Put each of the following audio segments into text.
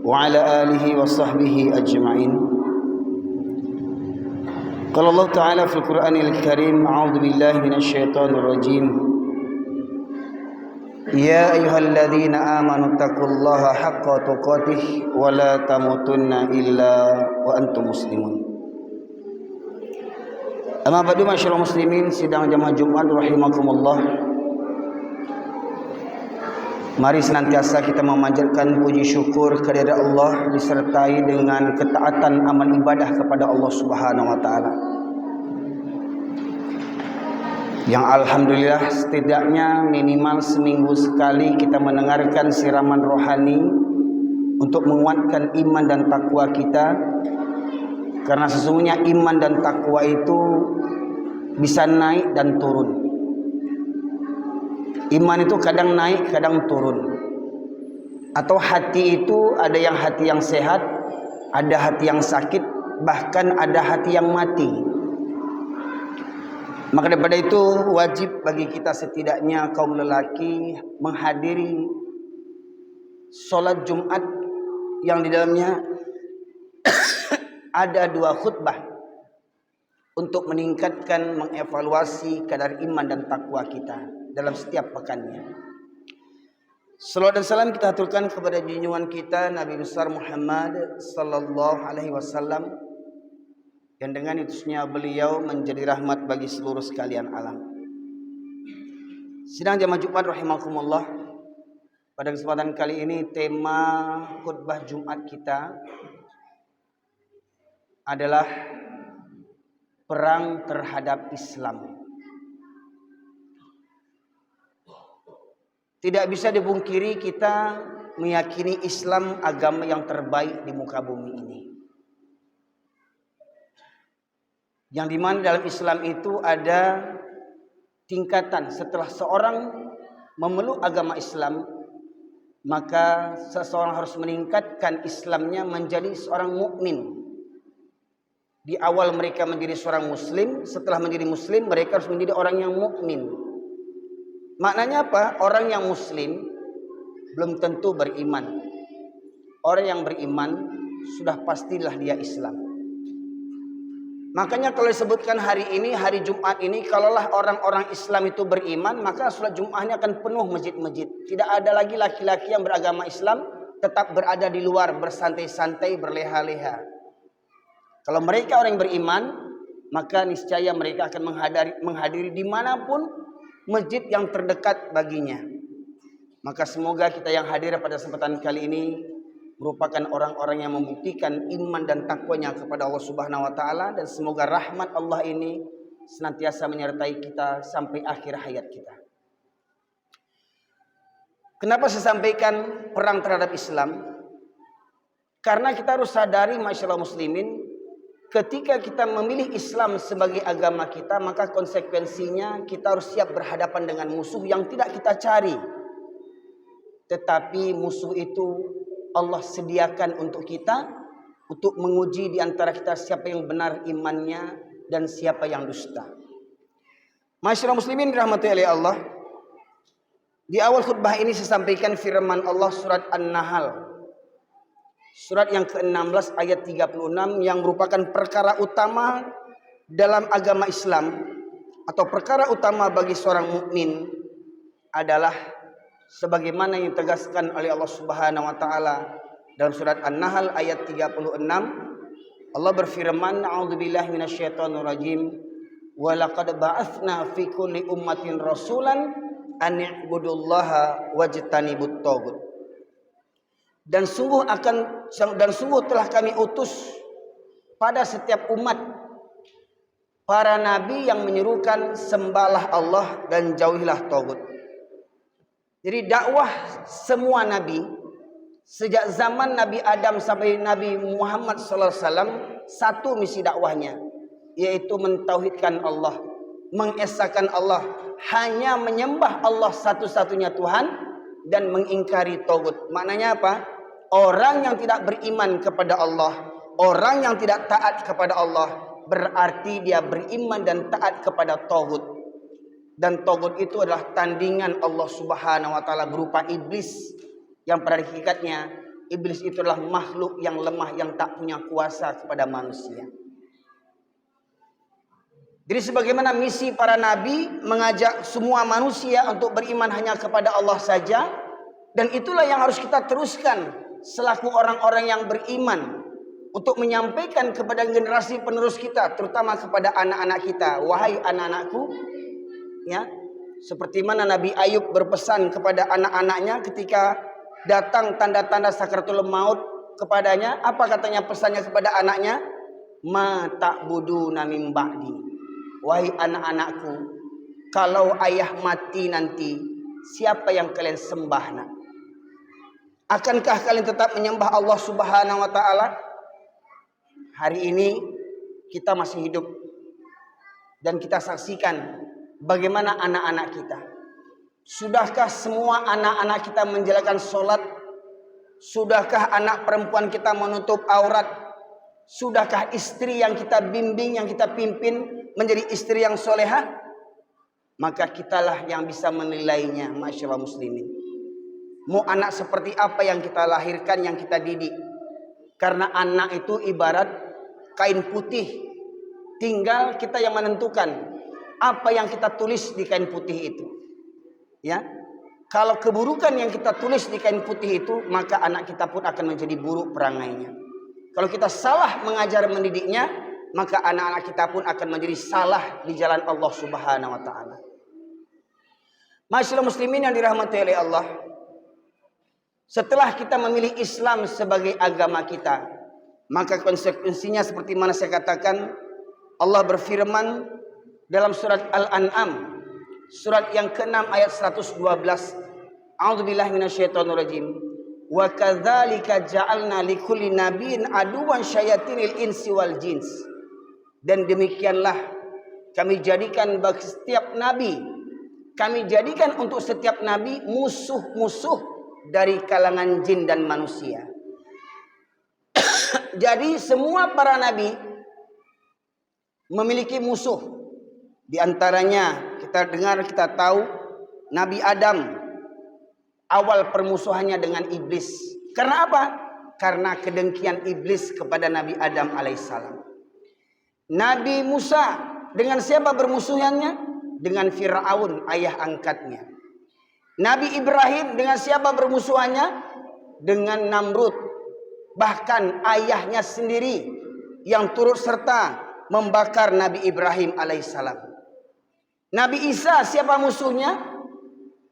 وعلى آله وصحبه أجمعين. قال الله تعالى في القرآن الكريم: أعوذ بالله من الشيطان الرجيم. يا أيها الذين آمنوا اتقوا الله حق تقاته ولا تموتن إلا وأنتم مسلمون. Amma ba'du, masyaallah muslimin sidang jamaah Jumat rahimakumullah. Mari senantiasa kita memanjatkan puji syukur kepada Allah disertai dengan ketaatan amal ibadah kepada Allah Subhanahu wa taala. Yang alhamdulillah setidaknya minimal seminggu sekali kita mendengarkan siraman rohani untuk menguatkan iman dan takwa kita. Karena sesungguhnya iman dan takwa itu bisa naik dan turun. Iman itu kadang naik, kadang turun. Atau hati itu ada yang hati yang sehat, ada hati yang sakit, bahkan ada hati yang mati. Maka daripada itu wajib bagi kita setidaknya kaum lelaki menghadiri sholat Jumat yang di dalamnya ada 2 khutbah untuk meningkatkan, mengevaluasi kadar iman dan takwa kita dalam setiap pekannya. Salawat dan salam kita aturkan kepada junjungan kita Nabi besar Muhammad sallallahu alaihi wasallam, yang dengan utusnya beliau menjadi rahmat bagi seluruh sekalian alam. Sidang jamaah Jumat rahimakumullah. Pada kesempatan kali ini tema khutbah Jumat kita adalah perang terhadap Islam. Tidak bisa dipungkiri kita meyakini Islam agama yang terbaik di muka bumi ini. Yang dimana dalam Islam itu ada tingkatan. Setelah seorang memeluk agama Islam, maka seseorang harus meningkatkan Islamnya menjadi seorang mukmin. Di awal mereka menjadi seorang muslim, setelah menjadi muslim mereka harus menjadi orang yang mukmin. Maknanya apa? Orang yang muslim belum tentu beriman. Orang yang beriman sudah pastilah dia Islam. Makanya kalau disebutkan hari ini, hari Jumat ini, kalaulah orang-orang Islam itu beriman, maka sholat Jumatnya akan penuh masjid-masjid. Tidak ada lagi laki-laki yang beragama Islam tetap berada di luar bersantai-santai, berleha-leha. Kalau mereka orang yang beriman, maka niscaya mereka akan menghadiri dimanapun masjid yang terdekat baginya. Maka semoga kita yang hadir pada kesempatan kali ini merupakan orang-orang yang membuktikan iman dan takwanya kepada Allah Subhanahu wa taala, dan semoga rahmat Allah ini senantiasa menyertai kita sampai akhir hayat kita. Kenapa saya sampaikan perang terhadap Islam? Karena kita harus sadari masyaallah muslimin, ketika kita memilih Islam sebagai agama kita, maka konsekuensinya kita harus siap berhadapan dengan musuh yang tidak kita cari. Tetapi musuh itu Allah sediakan untuk kita, untuk menguji di antara kita siapa yang benar imannya dan siapa yang dusta. Masyaallah muslimin dirahmati oleh Allah. Di awal khutbah ini saya sampaikan firman Allah surat An-Nahl. Surat yang ke-16 ayat 36, yang merupakan perkara utama dalam agama Islam atau perkara utama bagi seorang mukmin adalah sebagaimana yang ditegaskan oleh Allah Subhanahu wa taala dalam surat An-Nahl ayat 36. Allah berfirman, a'udzubillahi minasyaitonir rajim, wa laqad ba'atsna fi kulli ummatin rasulan an i'budullaha wajtanibut taghut. Dan sungguh telah kami utus pada setiap umat para nabi yang menyerukan sembahlah Allah dan jauhilah tagut. Jadi dakwah semua nabi sejak zaman Nabi Adam sampai Nabi Muhammad sallallahu alaihi wasallam, satu misi dakwahnya, yaitu mentauhidkan Allah, mengesahkan Allah, hanya menyembah Allah satu-satunya Tuhan dan mengingkari tagut. Maknanya apa? Orang yang tidak beriman kepada Allah, orang yang tidak taat kepada Allah, berarti dia beriman dan taat kepada tagut. Dan tagut itu adalah tandingan Allah Subhanahu wa taala berupa iblis, yang pada hakikatnya iblis itu adalah makhluk yang lemah yang tak punya kuasa kepada manusia. Jadi sebagaimana misi para nabi mengajak semua manusia untuk beriman hanya kepada Allah saja, dan itulah yang harus kita teruskan selaku orang-orang yang beriman untuk menyampaikan kepada generasi penerus kita, terutama kepada anak-anak kita. Wahai anak-anakku, ya, seperti mana Nabi Ayub berpesan kepada anak-anaknya ketika datang tanda-tanda sakaratul maut kepadanya. Apa katanya pesannya kepada anaknya? Ma ta'buduna min ba'di. Wahai anak-anakku, kalau ayah mati nanti, siapa yang kalian sembah nak? Akankah kalian tetap menyembah Allah Subhanahu wa taala? Hari ini kita masih hidup dan kita saksikan bagaimana anak-anak kita. Sudahkah semua anak-anak kita menjalankan sholat? Sudahkah anak perempuan kita menutup aurat? Sudahkah istri yang kita bimbing, yang kita pimpin menjadi istri yang solehah? Maka kitalah yang bisa menilainya, masyaallah muslimin. Mau anak seperti apa yang kita lahirkan, yang kita didik. Karena anak itu ibarat kain putih. Tinggal kita yang menentukan apa yang kita tulis di kain putih itu. Ya, kalau keburukan yang kita tulis di kain putih itu, maka anak kita pun akan menjadi buruk perangainya. Kalau kita salah mengajar mendidiknya, maka anak-anak kita pun akan menjadi salah di jalan Allah Subhanahu wa taala. Masyaallah muslimin yang dirahmati oleh Allah. Setelah kita memilih Islam sebagai agama kita, maka konsekuensinya seperti mana saya katakan, Allah berfirman dalam surat Al-An'am, surat yang ke-6 ayat 112. A'udzubillahi minasyaitonirrajim. Wa kadzalika ja'alna likulli nabiyyin aduwan syayatinil insi wal jins. Dan demikianlah kami jadikan bagi setiap nabi, kami jadikan untuk setiap nabi musuh-musuh dari kalangan jin dan manusia. Jadi semua para nabi memiliki musuh. Di antaranya kita dengar, kita tahu Nabi Adam awal permusuhannya dengan iblis. Karena apa? Karena kedengkian iblis kepada Nabi Adam alaihissalam. Nabi Musa dengan siapa bermusuhannya? Dengan Fir'aun, ayah angkatnya. Nabi Ibrahim dengan siapa bermusuhannya? Dengan Namrud. Bahkan ayahnya sendiri yang turut serta membakar Nabi Ibrahim alaihissalam. Nabi Isa siapa musuhnya?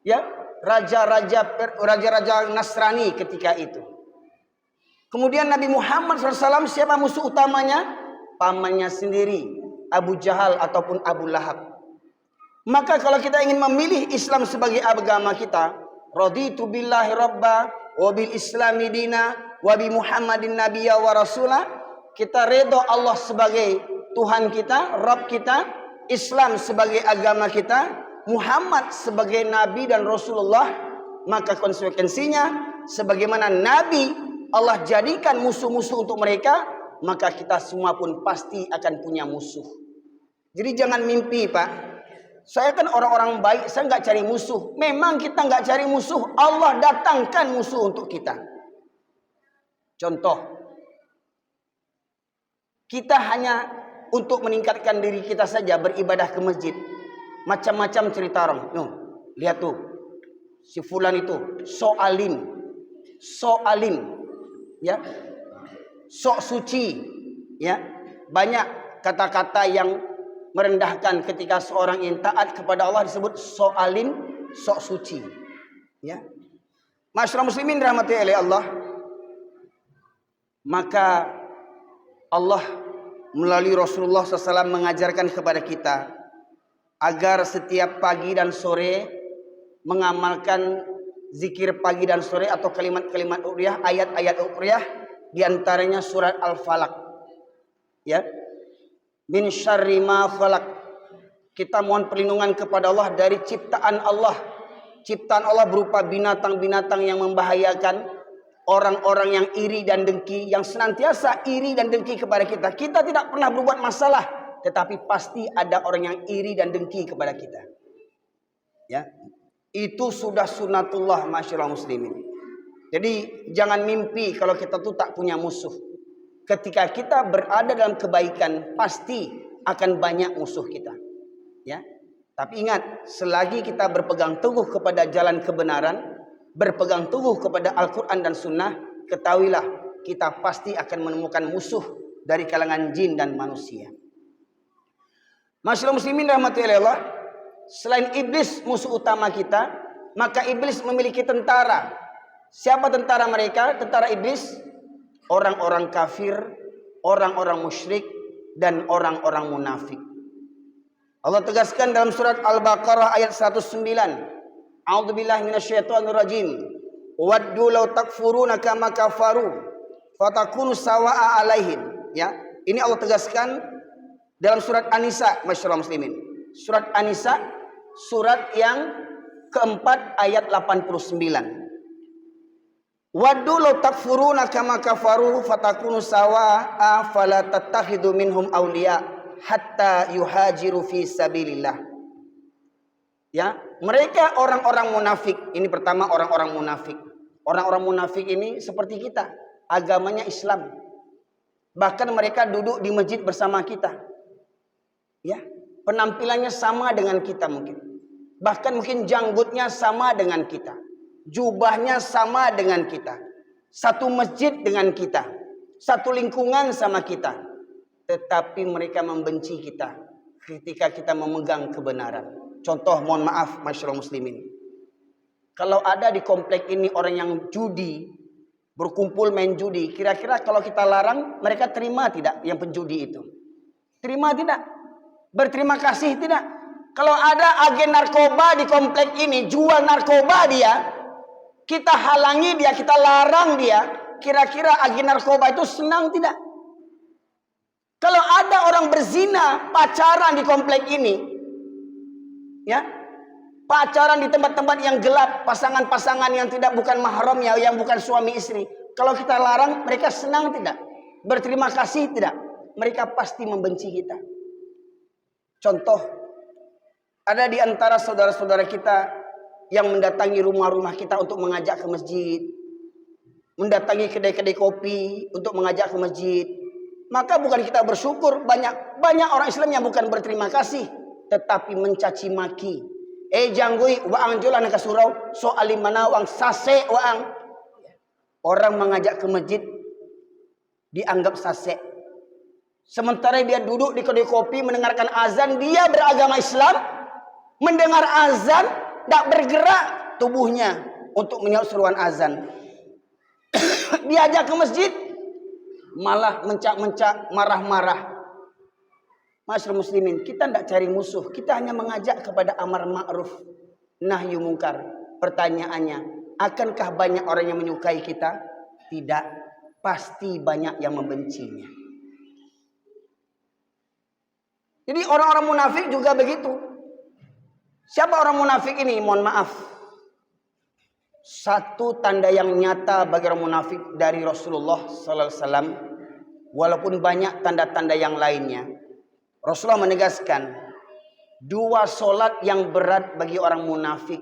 Ya, raja-raja Nasrani ketika itu. Kemudian Nabi Muhammad SAW siapa musuh utamanya? Pamannya sendiri, Abu Jahal ataupun Abu Lahab. Maka kalau kita ingin memilih Islam sebagai agama kita, raditu billahi rabba wa bil islami dina wa bi Muhammadin nabiyya wa rasula, kita redha Allah sebagai Tuhan kita, Rabb kita, Islam sebagai agama kita, Muhammad sebagai nabi dan Rasulullah, maka konsekuensinya sebagaimana nabi Allah jadikan musuh-musuh untuk mereka, maka kita semua pun pasti akan punya musuh. Jadi jangan mimpi, Pak. Saya kan orang-orang baik, saya nggak cari musuh. Memang kita nggak cari musuh, Allah datangkan musuh untuk kita. Contoh, kita hanya untuk meningkatkan diri kita saja beribadah ke masjid. Macam-macam cerita orang. Lihat tuh, si fulan itu so alim, ya, sok suci, ya, banyak kata-kata yang merendahkan ketika seorang yang taat kepada Allah disebut sok alim, sok suci, ya. Masyaallah muslimin rahmati oleh Allah. Maka Allah melalui Rasulullah SAW mengajarkan kepada kita agar setiap pagi dan sore mengamalkan zikir pagi dan sore atau kalimat-kalimat uriyah, ayat-ayat uriyah, di antaranya surat Al-Falaq. Ya. Min syarri ma khalaq. Kita mohon perlindungan kepada Allah dari ciptaan Allah. Ciptaan Allah berupa binatang-binatang yang membahayakan, orang-orang yang iri dan dengki, yang senantiasa iri dan dengki kepada kita. Kita tidak pernah berbuat masalah, tetapi pasti ada orang yang iri dan dengki kepada kita. Ya. Itu sudah sunatullah masyaallah muslimin. Jadi jangan mimpi kalau kita tuh tak punya musuh. Ketika kita berada dalam kebaikan, pasti akan banyak musuh kita. Ya. Tapi ingat, selagi kita berpegang teguh kepada jalan kebenaran, berpegang teguh kepada Al-Quran dan Sunnah, ketahuilah kita pasti akan menemukan musuh dari kalangan jin dan manusia. Masyaallah muslimin rahmatullahi Allah, selain iblis musuh utama kita, maka iblis memiliki tentara. Siapa tentara mereka? Tentara iblis, orang-orang kafir, orang-orang musyrik, dan orang-orang munafik. Allah tegaskan dalam surat Al-Baqarah ayat 109. A'udzubillahi minasyaitonirrajim. Waddu law takfuruna kama kafaru fatakunu sawa'a alaihim. Ya, ini Allah tegaskan dalam surat An-Nisa, masyaallah muslimin. Surat An-Nisa, surat yang keempat ayat 89. Waddu law takfuruna kama kafaru fatakunu sawa'a fala tattakhidu minhum awliya hatta yuhajiru fi sabilillah. Ya, mereka orang-orang munafik. Ini pertama orang-orang munafik. Orang-orang munafik ini seperti kita, agamanya Islam. Bahkan mereka duduk di masjid bersama kita. Ya, penampilannya sama dengan kita mungkin. Bahkan mungkin janggutnya sama dengan kita. Jubahnya sama dengan kita. Satu masjid dengan kita. Satu lingkungan sama kita. Tetapi mereka membenci kita ketika kita memegang kebenaran. Contoh, mohon maaf masyaallah muslimin. Kalau ada di komplek ini orang yang judi, berkumpul main judi, kira-kira kalau kita larang, mereka terima tidak yang penjudi itu? Terima tidak? Berterima kasih tidak? Kalau ada agen narkoba di komplek ini, jual narkoba dia, kita halangi dia, kita larang dia, kira-kira agen narkoba itu senang tidak? Kalau ada orang berzina, pacaran di komplek ini, ya, pacaran di tempat-tempat yang gelap, pasangan-pasangan yang tidak bukan mahramnya, yang bukan suami istri, kalau kita larang, mereka senang tidak? Berterima kasih tidak? Mereka pasti membenci kita. Contoh, ada di antara saudara-saudara kita yang mendatangi rumah-rumah kita untuk mengajak ke masjid, mendatangi kedai-kedai kopi untuk mengajak ke masjid. Maka bukan kita bersyukur, banyak orang Islam yang bukan berterima kasih, tetapi mencaci maki. Janggui waang jolan ke surau, soal mana wang sase waang. Orang mengajak ke masjid dianggap sase. Sementara dia duduk di kedai kopi mendengarkan azan, dia beragama Islam, mendengar azan, tak bergerak tubuhnya untuk menyahut seruan azan. Diajak ke masjid, malah mencak-mencak, marah-marah. Masyaallah muslimin, kita tidak cari musuh, kita hanya mengajak kepada amar ma'ruf nahyu mungkar. Pertanyaannya, akankah banyak orang yang menyukai kita? Tidak, pasti banyak yang membencinya. Jadi orang-orang munafik juga begitu. Siapa orang munafik ini? Mohon maaf, satu tanda yang nyata bagi orang munafik dari Rasulullah sallallahu alaihi wasallam, walaupun banyak tanda-tanda yang lainnya, Rasulullah menegaskan dua solat yang berat bagi orang munafik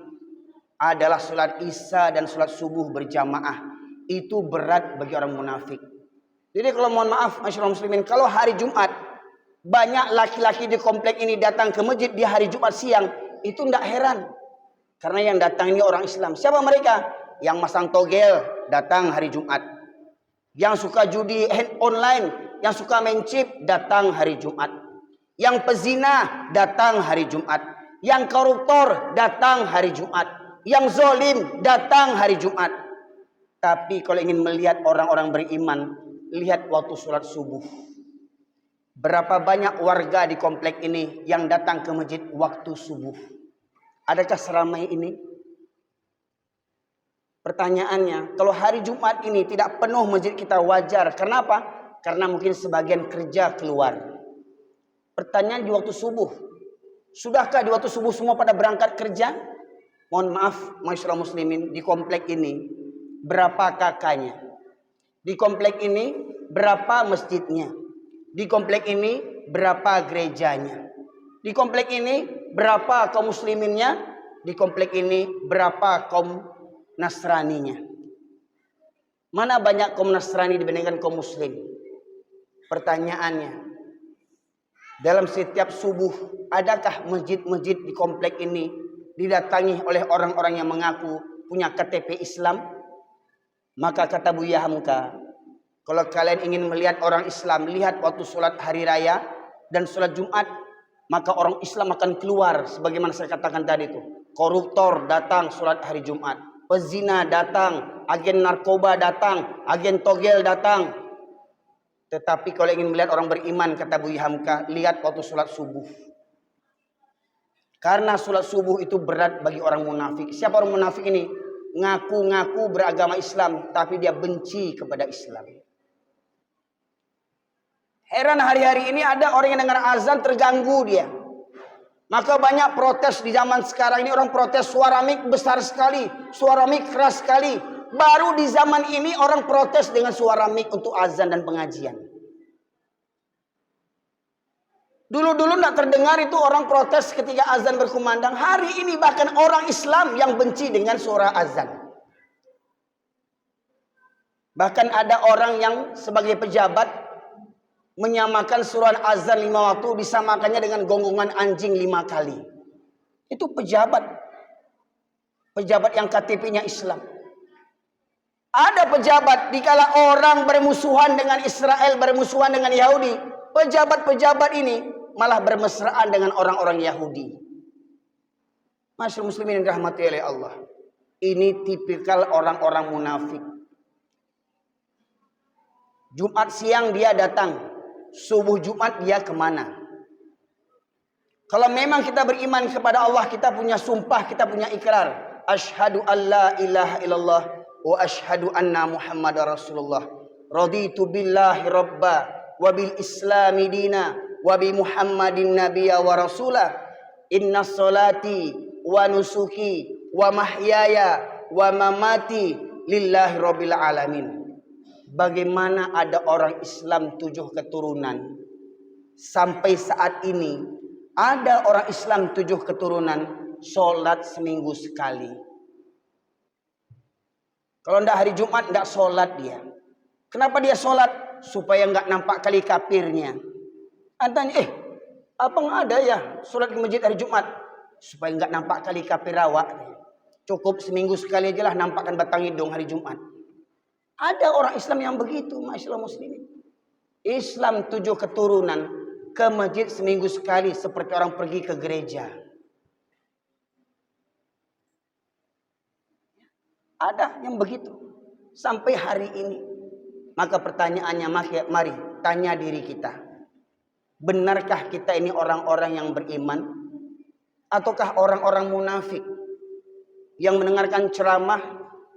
adalah solat Isya dan solat subuh berjamaah. Itu berat bagi orang munafik. Jadi kalau mohon maaf masyaallah muslimin, kalau hari Jumat banyak laki-laki di komplek ini datang ke masjid di hari Jumat siang, itu tidak heran. Karena yang datang ini orang Islam. Siapa mereka? Yang masang togel datang hari Jumat. Yang suka judi online, yang suka main chip datang hari Jumat. Yang pezina datang hari Jumat. Yang koruptor datang hari Jumat. Yang zolim datang hari Jumat. Tapi kalau ingin melihat orang-orang beriman, lihat waktu sholat subuh. Berapa banyak warga di komplek ini yang datang ke masjid waktu subuh? Adakah seramai ini? Pertanyaannya, kalau hari Jumat ini tidak penuh masjid kita wajar. Kenapa? Karena mungkin sebagian kerja keluar. Pertanyaan di waktu subuh. Sudahkah di waktu subuh semua pada berangkat kerja? Mohon maaf, masyaallah muslimin, di komplek ini berapa kakaknya? Di komplek ini berapa masjidnya? Di komplek ini berapa gerejanya? Di komplek ini berapa kaum musliminnya? Di komplek ini berapa kaum Nasraninya? Mana banyak kaum Nasrani dibandingkan kaum Muslim? Pertanyaannya, dalam setiap subuh, adakah masjid-masjid di komplek ini didatangi oleh orang-orang yang mengaku punya KTP Islam? Maka kata Buya Hamka, kalau kalian ingin melihat orang Islam, lihat waktu sholat hari raya dan sholat Jumat, maka orang Islam akan keluar. Sebagaimana saya katakan tadi itu, koruptor datang sholat hari Jumat, pezina datang, agen narkoba datang, agen togel datang. Tetapi kalau ingin melihat orang beriman, kata Buya Hamka, lihat waktu sholat subuh. Karena sholat subuh itu berat bagi orang munafik. Siapa orang munafik ini? Ngaku-ngaku beragama Islam, tapi dia benci kepada Islam. Heran hari-hari ini ada orang yang dengar azan terganggu dia. Maka banyak protes di zaman sekarang ini, orang protes suara mik besar sekali, suara mik keras sekali. Baru di zaman ini orang protes dengan suara mik untuk azan dan pengajian. Dulu-dulu tidak terdengar itu orang protes ketika azan berkumandang. Hari ini bahkan orang Islam yang benci dengan suara azan. Bahkan ada orang yang sebagai pejabat menyamakan suara azan 5 waktu disamakannya dengan gonggongan anjing 5 kali. Itu pejabat. Pejabat yang KTP-nya Islam. Ada pejabat dikala orang bermusuhan dengan Israel, bermusuhan dengan Yahudi, pejabat-pejabat ini malah bermesraan dengan orang-orang Yahudi. Masyaallah muslimin yang dirahmati oleh Allah. Ini tipikal orang-orang munafik. Jumat siang dia datang, subuh Jumat dia kemana? Kalau memang kita beriman kepada Allah, kita punya sumpah, kita punya ikrar, asyhadu alla ilaha illallah wa asyhadu anna Muhammadar Rasulullah. Raditu billahi rabba wa bil islami dina wa bi Muhammadin nabiyya wa rasulah. Inna salati wa nusuki wa mahyaya wa mamati lillahi rabbil alamin. Bagaimana ada orang Islam 7 keturunan? Sampai saat ini ada orang Islam 7 keturunan sholat seminggu sekali. Kalau tidak hari Jumat tidak sholat dia. Kenapa dia sholat? Supaya nggak nampak kali kafirnya. Antanya, apa nggak ada ya sholat di masjid hari Jumat? Supaya nggak nampak kali kafir awak. Cukup seminggu sekali aja lah nampakkan batang hidung hari Jumat. Ada orang Islam yang begitu, masyaallah muslimin. Islam 7 keturunan ke masjid seminggu sekali seperti orang pergi ke gereja. Ada yang begitu sampai hari ini. Maka pertanyaannya, mari tanya diri kita. Benarkah kita ini orang-orang yang beriman? Ataukah orang-orang munafik yang mendengarkan ceramah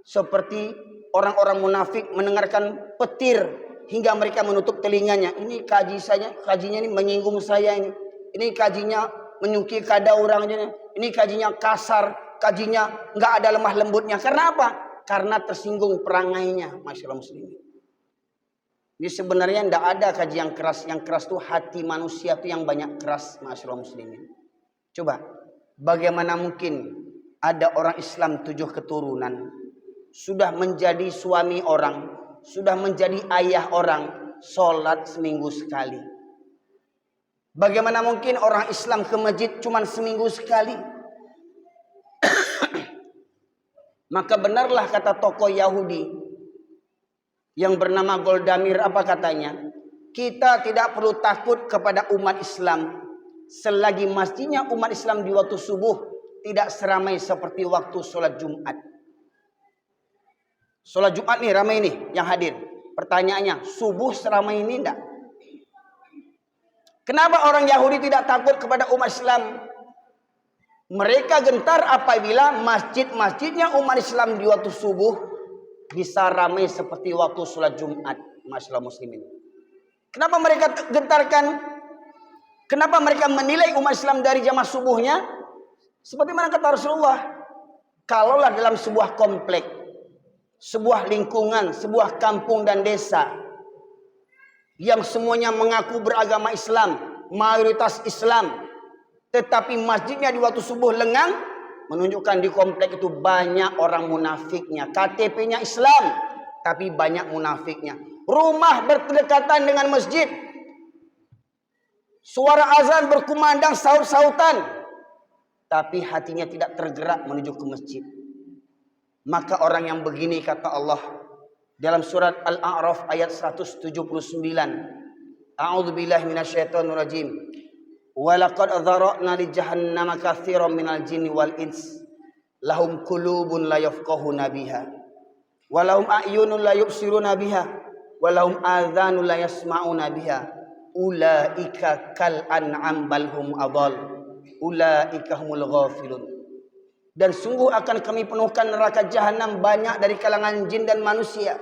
seperti orang-orang munafik mendengarkan petir hingga mereka menutup telinganya. Ini kajinya ini menyinggung saya ini. Ini kajinya menyuki kada orang aja. Ini kajinya kasar, kajinya nggak ada lemah lembutnya. Karena apa? Karena tersinggung perangainya, masyaallah muslimin. Jadi sebenarnya tidak ada kaji yang keras. Yang keras itu hati manusia itu yang banyak keras, masyaallah muslimin. Coba, bagaimana mungkin ada orang Islam 7 keturunan sudah menjadi suami orang, sudah menjadi ayah orang, sholat seminggu sekali. Bagaimana mungkin orang Islam ke masjid cuma seminggu sekali? Maka benarlah kata tokoh Yahudi yang bernama Goldamir, apa katanya? Kita tidak perlu takut kepada umat Islam selagi masjidnya umat Islam di waktu subuh tidak seramai seperti waktu sholat Jumat. Sholat Jumat nih ramai nih yang hadir. Pertanyaannya, subuh seramai ini enggak? Kenapa orang Yahudi tidak takut kepada umat Islam? Mereka gentar apabila masjid-masjidnya umat Islam di waktu subuh bisa ramai seperti waktu sholat Jumat. Masyaallah muslimin. Kenapa mereka gentarkan? Kenapa mereka menilai umat Islam dari jamaah subuhnya? Seperti mana kata Rasulullah, kalaulah dalam sebuah komplek, sebuah lingkungan, sebuah kampung dan desa yang semuanya mengaku beragama Islam, mayoritas Islam, tetapi masjidnya di waktu subuh lengang, menunjukkan di komplek itu banyak orang munafiknya, KTP-nya Islam, tapi banyak munafiknya. Rumah berdekatan dengan masjid, suara azan berkumandang saut-sautan, tapi hatinya tidak tergerak menuju ke masjid. Maka orang yang begini, kata Allah dalam surat Al-A'raf ayat 179, A'udzubillahi minasyaitonirrajim. Wa laqad dzara'na li jahannama katsiran minal jinni wal ins lahum qulubun la yafqahuna biha wa lahum a'yunun la yubsiruna biha wa lahum adhanun la yasma'una biha ulaika kal an'am bal hum adall ulaika humul ghafilun. Dan sungguh akan kami penuhkan neraka jahanam banyak dari kalangan jin dan manusia.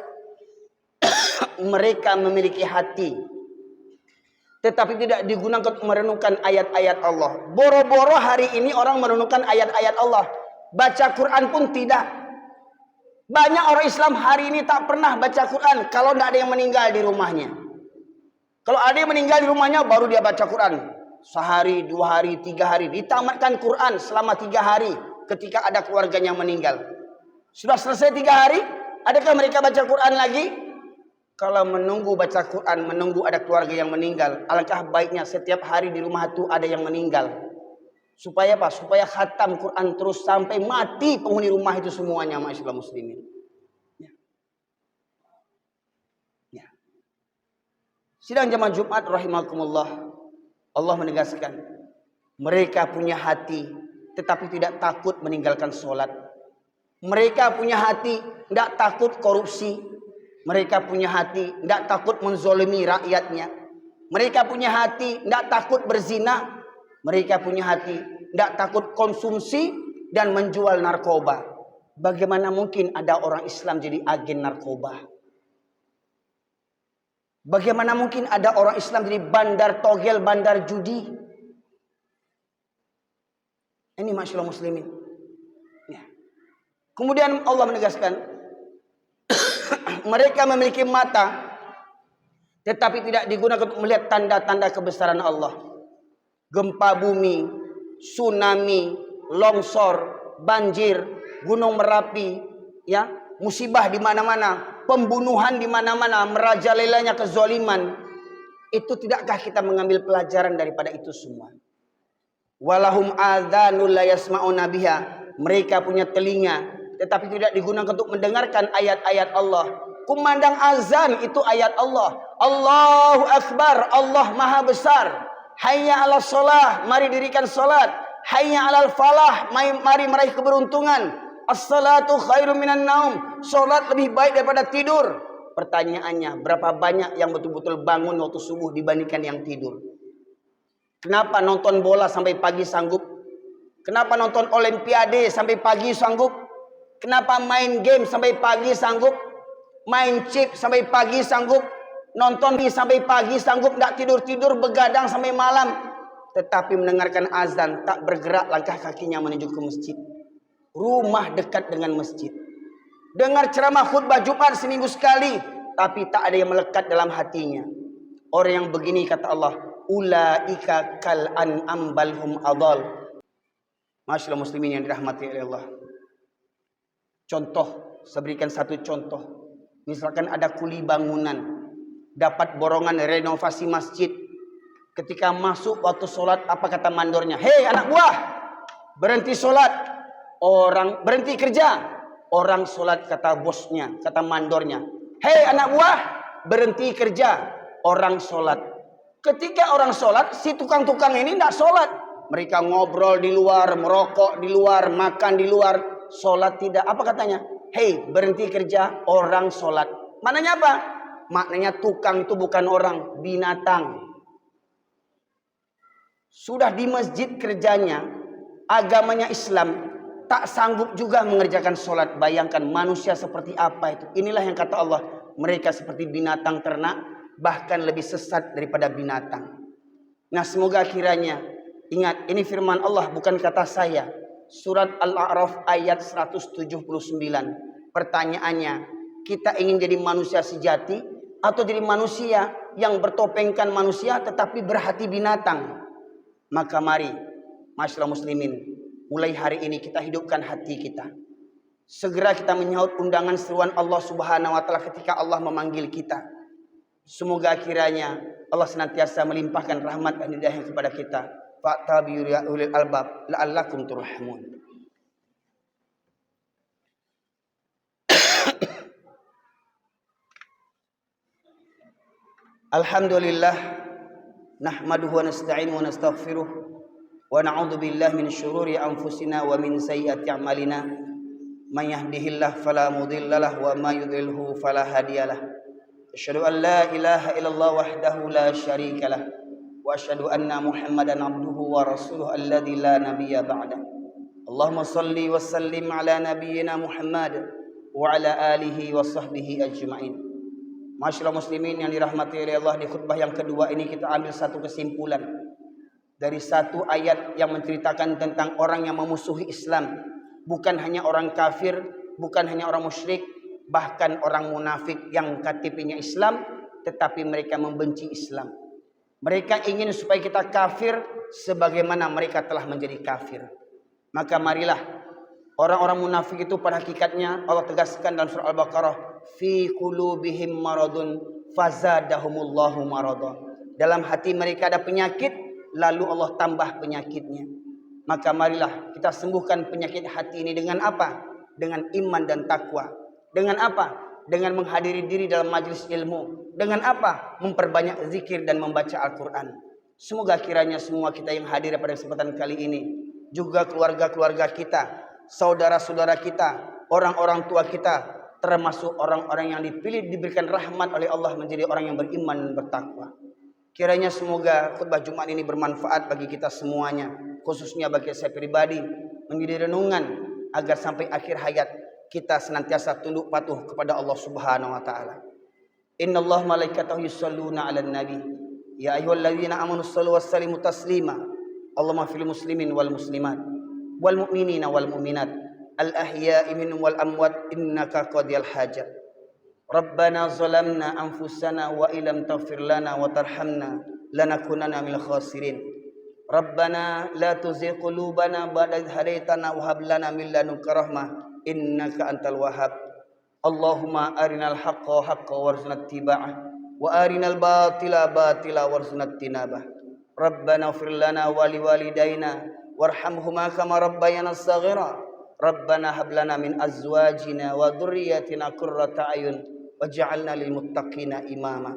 Mereka memiliki hati, tetapi tidak digunakan untuk merenungkan ayat-ayat Allah. Boro-boro hari ini orang merenungkan ayat-ayat Allah. Baca Quran pun tidak. Banyak orang Islam hari ini tak pernah baca Quran kalau tidak ada yang meninggal di rumahnya. Kalau ada yang meninggal di rumahnya baru dia baca Quran. Sehari, 2 hari, 3 hari. Ditamatkan Quran selama 3 hari ketika ada keluarganya meninggal. Sudah selesai 3 hari, adakah mereka baca Quran lagi? Kalau menunggu baca Quran, menunggu ada keluarga yang meninggal, alangkah baiknya setiap hari di rumah itu ada yang meninggal. Supaya apa? Supaya khatam Quran terus sampai mati penghuni rumah itu semuanya, masyaallah muslimin. Ya. Sidang jamaah Jumat rahimakumullah, Allah menegaskan, mereka punya hati tetapi tidak takut meninggalkan sholat. Mereka punya hati tidak takut korupsi. Mereka punya hati tidak takut menzolimi rakyatnya. Mereka punya hati tidak takut berzina. Mereka punya hati tidak takut konsumsi dan menjual narkoba. Bagaimana mungkin ada orang Islam jadi agen narkoba? Bagaimana mungkin ada orang Islam jadi bandar togel, bandar judi? Ini masyaallah muslimin. Ya. Kemudian Allah menegaskan, mereka memiliki mata tetapi tidak digunakan untuk melihat tanda-tanda kebesaran Allah. Gempa bumi, tsunami, longsor, banjir, gunung Merapi, ya, musibah di mana-mana, pembunuhan di mana-mana, merajalelanya kezaliman. Itu tidakkah kita mengambil pelajaran daripada itu semua? Walahum adzanul la yasma'una biha. Mereka punya telinga tetapi tidak digunakan untuk mendengarkan ayat-ayat Allah. Kumandang azan itu ayat Allah. Allahu Akbar, Allah Maha Besar. Hayya 'alas shalah, mari dirikan salat. Hayya 'alal falah, mari meraih keberuntungan. As-salatu khairum minan naum, salat lebih baik daripada tidur. Pertanyaannya, berapa banyak yang betul-betul bangun waktu subuh dibandingkan yang tidur? Kenapa nonton bola sampai pagi sanggup? Kenapa nonton olimpiade sampai pagi sanggup? Kenapa main game sampai pagi sanggup? Main chip sampai pagi sanggup? Nonton sampai pagi sanggup? Tidak tidur-tidur, begadang sampai malam. Tetapi mendengarkan azan, tak bergerak langkah kakinya menuju ke masjid. Rumah dekat dengan masjid. Dengar ceramah khutbah Jumat seminggu sekali, tapi tak ada yang melekat dalam hatinya. Orang yang begini, kata Allah, ulaika kal an'am bal hum adall. Masyaallah muslimin yang dirahmati oleh Allah. Contoh, saya berikan satu contoh. Misalkan ada kuli bangunan, dapat borongan renovasi masjid. Ketika masuk waktu sholat, apa kata mandornya? Hei anak buah, berhenti sholat. Orang berhenti kerja. Orang sholat, kata bosnya, kata mandornya. Hei anak buah, berhenti kerja. Orang sholat. Ketika orang sholat, si tukang-tukang ini tidak sholat. Mereka ngobrol di luar, merokok di luar, makan di luar. Sholat tidak. Apa katanya? Hei, berhenti kerja, orang sholat. Maknanya apa? Maknanya tukang itu bukan orang, binatang. Sudah di masjid kerjanya, agamanya Islam, tak sanggup juga mengerjakan sholat. Bayangkan manusia seperti apa itu. Inilah yang kata Allah, mereka seperti binatang ternak, bahkan lebih sesat daripada binatang. Nah, semoga kiranya ingat, ini firman Allah, bukan kata saya. Surat Al-A'raf ayat 179. Pertanyaannya, kita ingin jadi manusia sejati atau jadi manusia yang bertopengkan manusia tetapi berhati binatang? Maka mari, masyaallah muslimin, mulai hari ini kita hidupkan hati kita. Segera kita menyahut undangan seruan Allah Subhanahu wa taala ketika Allah memanggil kita. Semoga kiranya Allah senantiasa melimpahkan rahmat dan hidayah kepada kita. Fa'tabiru ya ulil albab la'allakum turhamun. Alhamdulillah nahmaduhu wa nasta'inuhu wa nastaghfiruh wa na'udzu billahi min syururi anfusina wa min sayyiati a'malina. Man yahdihillahu fala mudhillalah wa may yudhlilhu fala hadiyalah. Asyhadu an la ilaha illallah wahdahu la syarikalah wa asyhadu anna Muhammadan abduhu wa rasuluhu alladzi la nabiyya ba'da. Allahumma shalli wa sallim ala nabiyyina Muhammad wa ala alihi wa sahbihi ajma'in. Masyaallah muslimin yang dirahmati oleh Allah, di khutbah yang kedua ini kita ambil satu kesimpulan dari satu ayat yang menceritakan tentang orang yang memusuhi Islam. Bukan hanya orang kafir, bukan hanya orang musyrik, bahkan orang munafik yang KTP-nya Islam tetapi mereka membenci Islam. Mereka ingin supaya kita kafir sebagaimana mereka telah menjadi kafir. Maka marilah, orang-orang munafik itu pada hakikatnya Allah tegaskan dalam surah Al-Baqarah, fi qulubihim maradun fazadahumullahu marada. Dalam hati mereka ada penyakit, lalu Allah tambah penyakitnya. Maka marilah kita sembuhkan penyakit hati ini dengan apa? Dengan iman dan takwa. Dengan apa? Dengan menghadiri diri dalam majlis ilmu. Dengan apa? Memperbanyak zikir dan membaca Al-Quran. Semoga kiranya semua kita yang hadir pada kesempatan kali ini, juga keluarga-keluarga kita, saudara-saudara kita, orang-orang tua kita, termasuk orang-orang yang dipilih diberikan rahmat oleh Allah menjadi orang yang beriman dan bertakwa. Kiranya semoga khutbah Jumat ini bermanfaat bagi kita semuanya, khususnya bagi saya pribadi, menjadi renungan agar sampai akhir hayat kita senantiasa tunduk patuh kepada Allah Subhanahu wa taala. Innallaha malaikatahu yusholluna 'alan nabi ya ayyuhalladzina amanu shallu wassallimu taslima. Allahumma fil muslimin wal muslimat wal mu'minina wal mu'minat al ahya'i minhum wal amwat innaka qadiyal hajat. Rabbana zalamna anfusana wa illam taghfir lana wa tarhamna lanakunanna minal khasirin. Rabbana la tuzigh qulubana ba'da idh hadaitana wa hab lana min ladunka rahmah innaka antal wahhab. Allahumma arinal haqqo haqqan warzuqna ittiba'ah wa arinal batila batila warzuqna ijtinabah. Rabbana ighfir lana wa liwalidayna warhamhuma kama rabbayana shaghira. Rabbana hab lana min azwajina wa dhurriyyatina qurrata a'yun waj'alna lil muttaqina imama.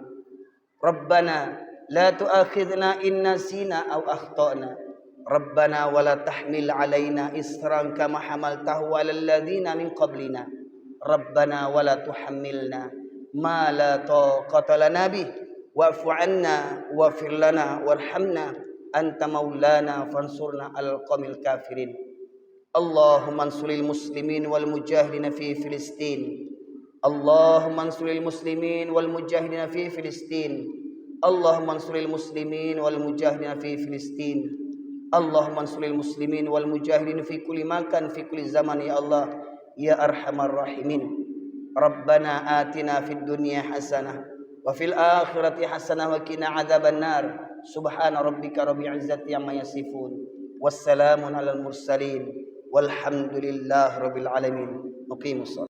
Rabbana la tu'akhidhna in nasina aw akhtana. Rabbana wa la tahmil 'alaina isran kama hamaltahu 'alal ladzina min qablina. Rabbana wa la tuhammilna ma la taqata lana bih wa'fu 'anna waghfir lana warhamna anta maulana fansurna 'alal qaumil kafirin. Allahumma ansuril muslimin wal mujahidin fi Filistin. Allahumma ansuril muslimin wal mujahidin fi Filistin. Allahumma ansuril muslimin wal mujahidin fi Filistin. Allahumma ansuril muslimin wal mujahidin fi kulli makan fi kulli zaman ya Allah ya arhamar rahimin. Rabbana atina fid dunya hasanah wa fil akhirati hasanah wa qina adzaban nar. Subhana rabbika rabbil izzati amma yasifun. Wassalamun alal mursalin walhamdulillahi rabbil alamin. Muqimus shalah.